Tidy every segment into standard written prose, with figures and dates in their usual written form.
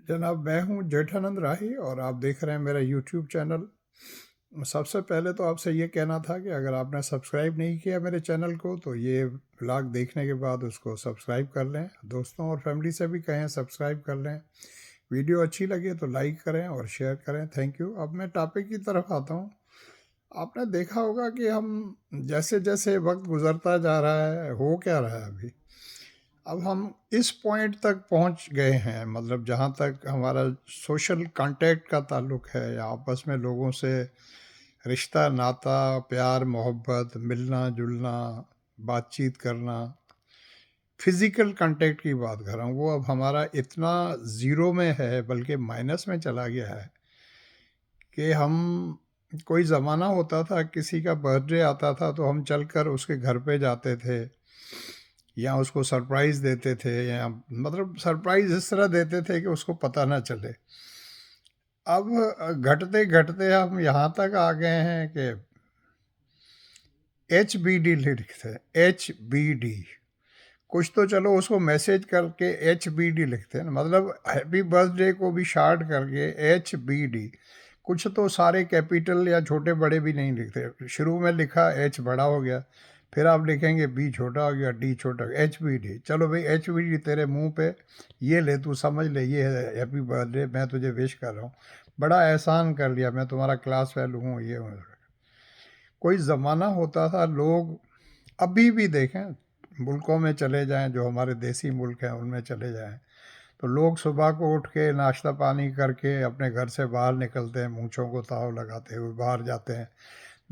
जनाब, मैं हूँ जेठानंद राही और आप देख रहे हैं मेरा यूट्यूब चैनल। सबसे पहले तो आपसे ये कहना था कि अगर आपने सब्सक्राइब नहीं किया मेरे चैनल को तो ये व्लॉग देखने के बाद उसको सब्सक्राइब कर लें। दोस्तों और फैमिली से भी कहें सब्सक्राइब कर लें। वीडियो अच्छी लगे तो लाइक करें और शेयर करें। Thank you. अब मैं टॉपिक की तरफ आता हूँ। आपने देखा होगा कि हम जैसे जैसे वक्त गुजरता जा रहा है, हो क्या रहा है अभी, अब हम इस पॉइंट तक पहुंच गए हैं, मतलब जहां तक हमारा सोशल कांटेक्ट का ताल्लुक है या आपस में लोगों से रिश्ता नाता प्यार मोहब्बत मिलना जुलना बातचीत करना, फिजिकल कांटेक्ट की बात कर रहा हूँ, वो अब हमारा इतना ज़ीरो में है बल्कि माइनस में चला गया है कि हम कोई ज़माना होता था किसी का बर्थडे आता था तो हम चलकर उसके घर पे जाते थे या उसको सरप्राइज़ देते थे, या मतलब सरप्राइज़ इस तरह देते थे कि उसको पता ना चले। अब घटते घटते हम यहाँ तक आ गए हैं कि HBD लिखते हैं, HBD। कुछ तो चलो उसको मैसेज करके HBD लिखते हैं ना, मतलब हैप्पी बर्थडे को भी शार्ट करके HBD। कुछ तो सारे कैपिटल या छोटे बड़े भी नहीं लिखते, शुरू में लिखा H बड़ा हो गया, फिर आप लिखेंगे B छोटा हो गया, D छोटा हो गया, HBD। चलो भाई HBD तेरे मुंह पे, ये ले तू समझ ले, ये है हैप्पी बर्थडे, मैं तुझे विश कर रहा हूँ, बड़ा एहसान कर लिया, मैं तुम्हारा क्लास फेलो हूँ, ये हूँ। कोई ज़माना होता था लोग, अभी भी देखें मुल्कों में चले जाएं, जो हमारे देसी मुल्क हैं उनमें चले जाएं, तो लोग सुबह को उठ के नाश्ता पानी करके अपने घर से बाहर निकलते हैं, मूँछों को ताव लगाते हुए बाहर जाते हैं।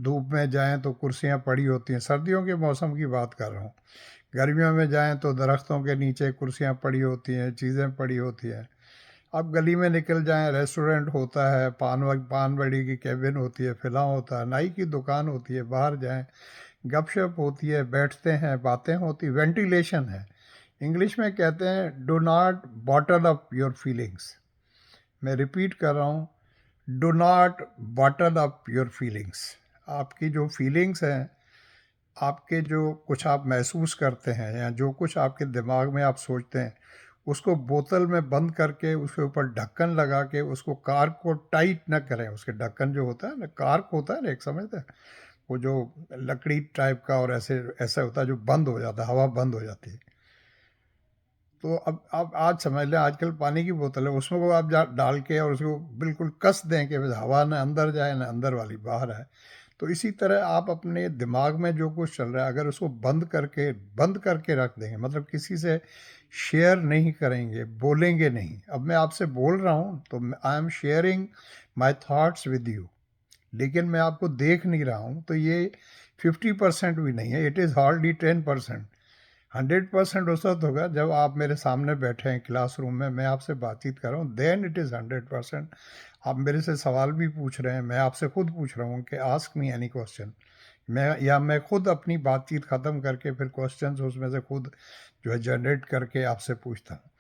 धूप में जाएं तो कुर्सियां पड़ी होती हैं, सर्दियों के मौसम की बात कर रहा हूँ। गर्मियों में जाएं तो दरख्तों के नीचे कुर्सियां पड़ी होती हैं, चीज़ें पड़ी होती हैं। आप गली में निकल जाएं, रेस्टोरेंट होता है, पान बड़ी की केबिन होती है, फिला होता है, नाई की दुकान होती है, बाहर जाएं गपशप होती है, बैठते हैं, बातें होती, वेंटिलेशन है। इंग्लिश में कहते हैं do not bottle up your feelings. मैं रिपीट कर रहा हूँ, do not bottle up your feelings. आपकी जो फीलिंग्स हैं, आपके जो कुछ आप महसूस करते हैं या जो कुछ आपके दिमाग में आप सोचते हैं, उसको बोतल में बंद करके उसके ऊपर ढक्कन लगा के उसको कार्क को टाइट न करें। उसके ढक्कन जो होता है ना, कार्क होता है ना, एक समझते हैं, वो जो लकड़ी टाइप का और ऐसे ऐसा होता है जो बंद हो जाता है, हवा बंद हो जाती है। तो अब आप आज समझ लें, आजकल पानी की बोतल है, उसमें को आप डाल के और उसको बिल्कुल कस दें कि बस हवा ना अंदर जाए ना अंदर वाली बाहर आए। तो इसी तरह आप अपने दिमाग में जो कुछ चल रहा है, अगर उसको बंद करके रख देंगे, मतलब किसी से शेयर नहीं करेंगे, बोलेंगे नहीं। अब मैं आपसे बोल रहा हूँ तो I am sharing my thoughts with you, लेकिन मैं आपको देख नहीं रहा हूँ, तो ये 50% भी नहीं है, इट इज़ हार्डली 10%। 100% उस वक्त होगा जब आप मेरे सामने बैठे हैं क्लासरूम में, मैं आपसे बातचीत कर रहा हूँ, देन इट इज़ 100%। आप मेरे से सवाल भी पूछ रहे हैं, मैं आपसे खुद पूछ रहा हूँ कि आस्क मी एनी क्वेश्चन। मैं खुद अपनी बातचीत ख़त्म करके फिर क्वेश्चंस उसमें से खुद जो है जनरेट करके आपसे पूछता हूँ।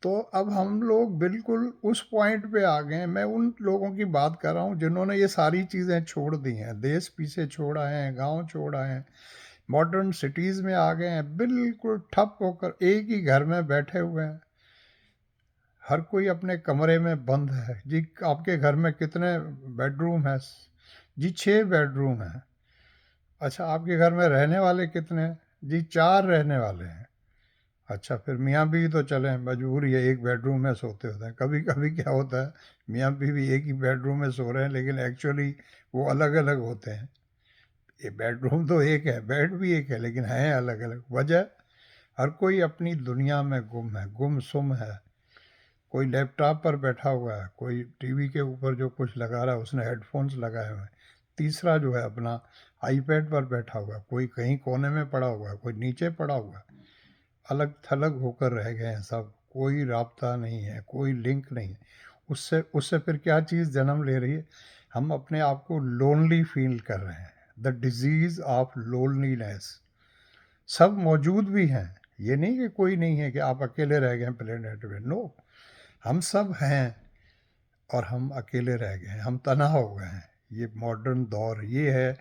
तो अब हम लोग बिल्कुल उस पॉइंट पे आ गए हैं। मैं उन लोगों की बात कर रहा हूँ जिन्होंने ये सारी चीज़ें छोड़ दी हैं, देश पीछे छोड़ आए हैं, गांव छोड़ आए हैं, मॉडर्न सिटीज़ में आ गए हैं, बिल्कुल ठप होकर एक ही घर में बैठे हुए हैं। हर कोई अपने कमरे में बंद है जी। आपके घर में कितने बेडरूम हैं जी? 6 बेडरूम हैं। अच्छा, आपके घर में रहने वाले कितने हैं जी? 4 रहने वाले हैं। अच्छा, फिर मियाँ बीवी तो चले मजबूरी है, एक बेडरूम में सोते होते हैं। कभी कभी क्या होता है, मियाँ बीवी एक ही बेडरूम में सो रहे हैं लेकिन एक्चुअली वो अलग अलग होते हैं। ये बेडरूम तो एक है, बेड भी एक है, लेकिन हैं अलग अलग। वजह, हर कोई अपनी दुनिया में गुम है, गुमसुम है। कोई लैपटॉप पर बैठा हुआ है, कोई टीवी के ऊपर जो कुछ लगा रहा है उसने हेडफोन्स लगाए हुए हैं, तीसरा जो है अपना आईपैड पर बैठा हुआ है, कोई कहीं कोने में पड़ा हुआ है, कोई नीचे पड़ा हुआ है। अलग थलग होकर रह गए हैं सब, कोई राब्ता नहीं है, कोई लिंक नहीं है। उससे उससे फिर क्या चीज़ जन्म ले रही है? हम अपने आप को लोनली फील कर रहे हैं, द डिजीज़ ऑफ लोनलीनेस। सब मौजूद भी हैं, ये नहीं कि कोई नहीं है कि आप अकेले रह गए हैं प्लेनेट पे, नो, हम सब हैं और हम अकेले रह गए हैं, हम तन्हा हो गए हैं। ये मॉडर्न दौर ये है,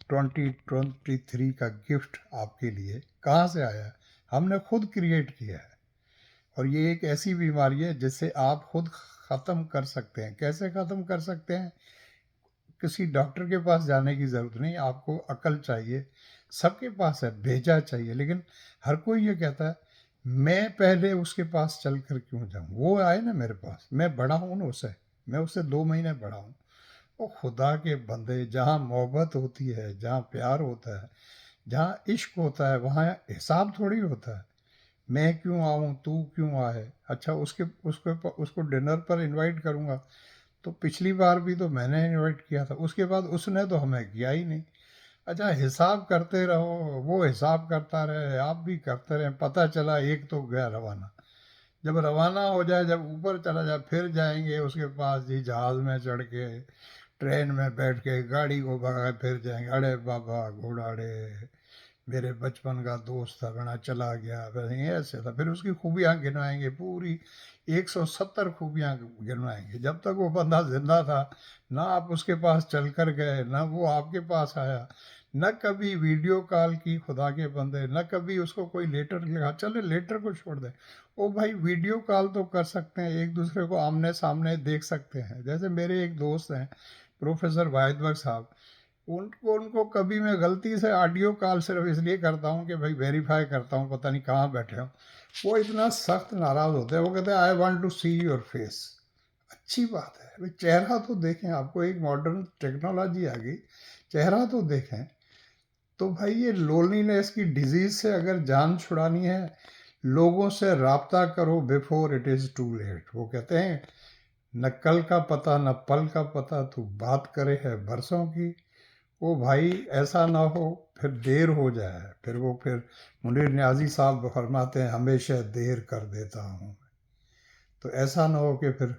2023 का गिफ्ट आपके लिए कहाँ से आया? हमने खुद क्रिएट किया है। और ये एक ऐसी बीमारी है जिसे आप खुद ख़त्म कर सकते हैं। कैसे ख़त्म कर सकते हैं? किसी डॉक्टर के पास जाने की ज़रूरत नहीं, आपको अकल चाहिए। सबके पास है, भेजा चाहिए, लेकिन हर कोई ये कहता है मैं पहले उसके पास चल कर क्यों जाऊँ? वो आए ना मेरे पास, मैं बड़ा हूँ ना उससे, मैं उससे 2 महीने बड़ा हूँ। ओ खुदा के बंदे, जहाँ मोहब्बत होती है, जहाँ प्यार होता है, जहाँ इश्क होता है, वहाँ हिसाब थोड़ी होता है। मैं क्यों आऊँ, तू क्यों आए? अच्छा, उसको डिनर पर इनवाइट करूँगा, तो पिछली बार भी तो मैंने इनवाइट किया था, उसके बाद उसने तो हमें किया ही नहीं। अच्छा, हिसाब करते रहो, वो हिसाब करता रहे, आप भी करते रहे, पता चला एक तो गया रवाना। जब रवाना हो जाए, जब ऊपर चला जाए, फिर जाएंगे उसके पास जी, जहाज़ में चढ़ के, ट्रेन में बैठ के, गाड़ी को भगा फिर जाएंगे। अरे बाबा घोड़ाड़े, मेरे बचपन का दोस्त था, बड़ा चला गया, फिर ये ऐसे था। फिर उसकी खूबियाँ गिनवाएंगे, पूरी 170 खूबियाँ गिनवाएंगे। जब तक वो बंदा जिंदा था, ना आप उसके पास चल कर गए, ना वो आपके पास आया, न कभी वीडियो कॉल की, खुदा के बंदे, न कभी उसको कोई लेटर लिखा। चले लेटर को छोड़ दे, ओ भाई वीडियो कॉल तो कर सकते हैं, एक दूसरे को आमने सामने देख सकते हैं। जैसे मेरे एक दोस्त हैं, प्रोफेसर वाहिदबख्श साहब, उनको उनको कभी मैं गलती से ऑडियो कॉल सिर्फ इसलिए करता हूँ कि भाई वेरीफाई करता हूँ पता नहीं कहाँ बैठे हो, वो इतना सख्त नाराज़ होते हैं। वो कहते हैं I want to see your face. अच्छी बात है भाई, चेहरा तो देखें, आपको एक मॉडर्न टेक्नोलॉजी आ गई, चेहरा तो देखें। तो भाई ये लोनलीनेस की डिजीज़ से अगर जान छुड़ानी है, लोगों से राब्ता करो before it is too late. वो कहते हैं न कल का पता न पल का पता, तू बात करे है बरसों की। ओ भाई ऐसा ना हो फिर देर हो जाए, फिर मुनीर न्याजी साहब फरमाते हैं हमेशा देर कर देता हूँ। तो ऐसा ना हो कि फिर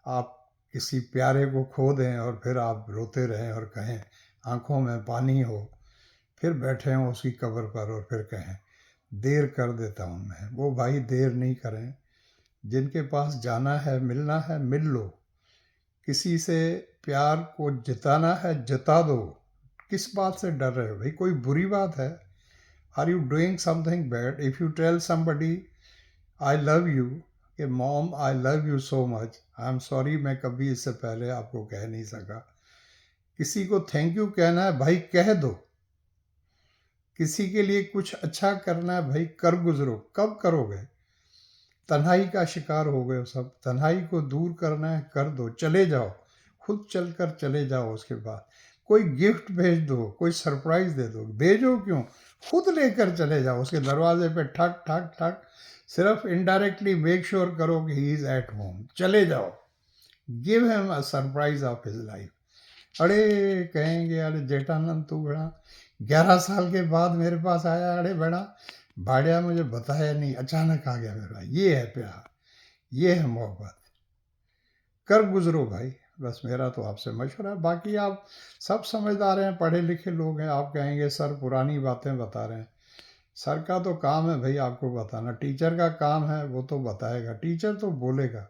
आप किसी प्यारे को खो दें और फिर आप रोते रहें और कहें, आंखों में पानी हो, फिर बैठे हों उसकी कब्र पर और फिर कहें देर कर देता हूँ मैं। वो भाई देर नहीं करें, जिनके पास जाना है, मिलना है, मिल लो। किसी से प्यार को जताना है, जता दो। किस बात से डर रहे हो भाई? कोई बुरी बात है? Are you doing something bad? If you tell somebody I love you, कि mom I love you so much, I am sorry मैं कभी इससे पहले आपको कह नहीं सका। किसी को थैंक यू कहना है भाई, कह दो। किसी के लिए कुछ अच्छा करना है भाई, कर गुजरो। कब करोगे? तन्हाई का शिकार हो गए हो सब, तन्हाई को दूर करना है, कर दो, चले जाओ, खुद चल कर चले जाओ। उसके बाद कोई गिफ्ट भेज दो, कोई सरप्राइज दे दो, भेजो क्यों, खुद लेकर चले जाओ उसके दरवाजे पे, ठक ठक ठक। सिर्फ इनडायरेक्टली मेक श्योर करो कि ही इज एट होम, चले जाओ, give him a surprise of his life. अरे कहेंगे अरे जेठानंद तू बड़ा 11 साल के बाद मेरे पास आया, अरे बड़ा भाड़िया, मुझे बताया नहीं, अचानक आ गया मेरा। ये है प्यार, ये है मोहब्बत। कर गुजरो भाई। बस मेरा तो आपसे मशवरा है। बाकी आप सब समझदार हैं, पढ़े लिखे लोग हैं, आप कहेंगे सर पुरानी बातें बता रहे हैं। सर का तो काम है भाई आपको बताना, टीचर का काम है वो तो बताएगा, टीचर तो बोलेगा।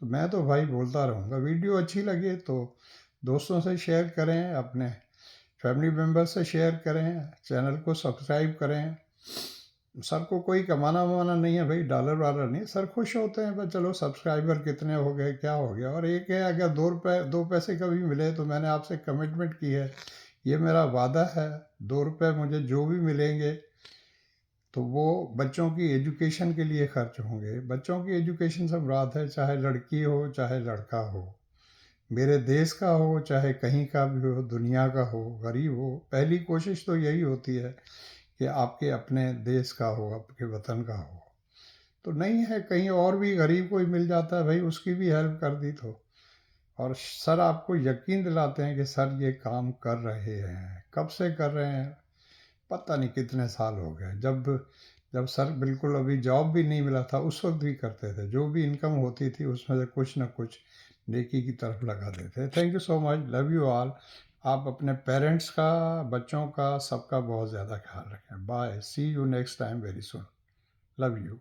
तो मैं तो भाई बोलता रहूँगा। वीडियो अच्छी लगे तो दोस्तों से शेयर करें, अपने फैमिली मेम्बर से शेयर करें, चैनल को सब्सक्राइब करें। सर को कोई कमाना वमाना नहीं है भाई, डॉलर वालर नहीं। सर खुश होते हैं बस, चलो सब्सक्राइबर कितने हो गए, क्या हो गया। और एक है, अगर 2 रुपये 2 पैसे कभी मिले तो मैंने आपसे कमिटमेंट की है, ये मेरा वादा है, 2 रुपये मुझे जो भी मिलेंगे तो वो बच्चों की एजुकेशन के लिए खर्च होंगे। बच्चों की एजुकेशन से मुराद है चाहे लड़की हो चाहे लड़का हो, मेरे देश का हो चाहे कहीं का भी हो, दुनिया का हो, गरीब हो, पहली कोशिश तो यही होती है कि आपके अपने देश का हो, आपके वतन का हो। तो नहीं है, कहीं और भी गरीब कोई मिल जाता है भाई, उसकी भी हेल्प कर दी तो। और सर आपको यकीन दिलाते हैं कि सर ये काम कर रहे हैं। कब से कर रहे हैं? पता नहीं कितने साल हो गए। जब जब सर बिल्कुल अभी जॉब भी नहीं मिला था उस वक्त भी करते थे, जो भी इनकम होती थी उसमें से कुछ ना कुछ नेकी की तरफ लगा देते। Thank you so much, love you all. आप अपने पेरेंट्स का, बच्चों का, सबका बहुत ज़्यादा ख्याल रखें। Bye, see you next time very soon, love you.